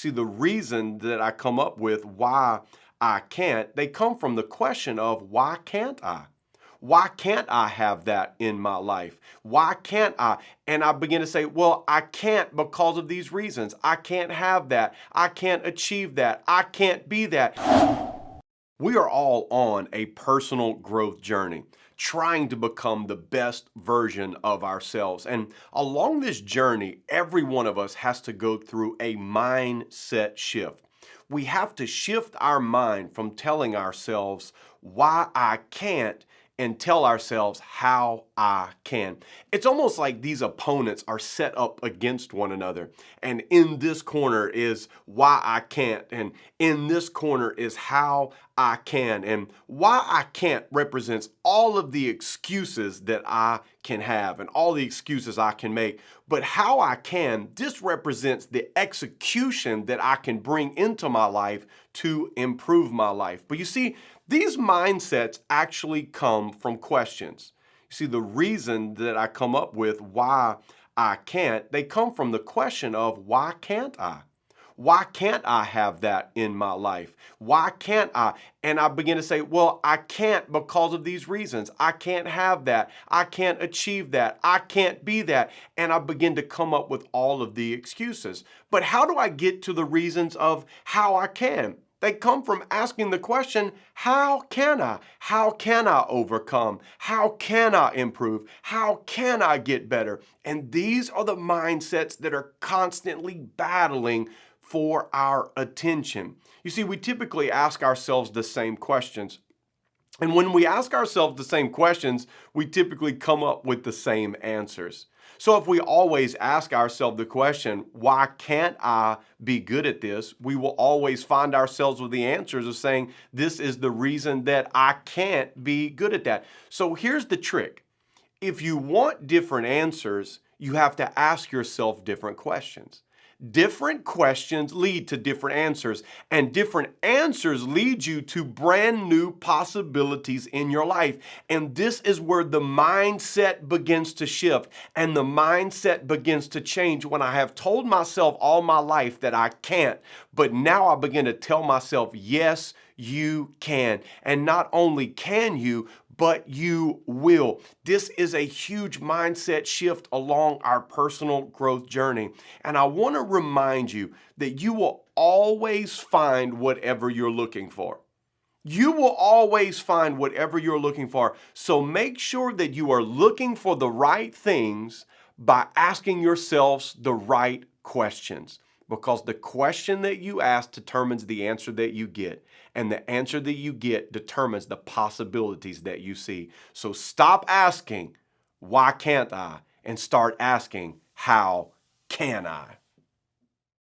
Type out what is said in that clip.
see, the reason that I come up with why I can't, they come from the question of why can't I? Why can't I have that in my life? Why can't I? And I begin to say, well, I can't because of these reasons. I can't have that. I can't achieve that. I can't be that. We are all on a personal growth journey, trying to become the best version of ourselves. And along this journey, every one of us has to go through a mindset shift. We have to shift our mind from telling ourselves why I can't and tell ourselves how I can. It's almost like these opponents are set up against one another. And in this corner is why I can't. And in this corner is how I can. And why I can't represents all of the excuses that I can have and all the excuses I can make. But how I can, this represents the execution that I can bring into my life to improve my life. But you see, these mindsets actually come from questions. You see, the reason that I come up with why I can't, they come from the question of why can't I? Why can't I have that in my life? Why can't I? And I begin to say, well, I can't because of these reasons. I can't have that. I can't achieve that. I can't be that. And I begin to come up with all of the excuses. But how do I get to the reasons of how I can? They come from asking the question, how can I? How can I overcome? How can I improve? How can I get better? And these are the mindsets that are constantly battling for our attention. You see, we typically ask ourselves the same questions. And when we ask ourselves the same questions, we typically come up with the same answers. So if we always ask ourselves the question, why can't I be good at this? We will always find ourselves with the answers of saying, this is the reason that I can't be good at that. So here's the trick. If you want different answers, you have to ask yourself different questions. Different questions lead to different answers, and different answers lead you to brand new possibilities in your life. And this is where the mindset begins to shift and the mindset begins to change when I have told myself all my life that I can't, but now I begin to tell myself, yes, you can. And not only can you, but you will. This is a huge mindset shift along our personal growth journey. And I want to remind you that you will always find whatever you're looking for. You will always find whatever you're looking for. So make sure that you are looking for the right things by asking yourselves the right questions. Because the question that you ask determines the answer that you get. And the answer that you get determines the possibilities that you see. So stop asking, why can't I? And start asking, how can I?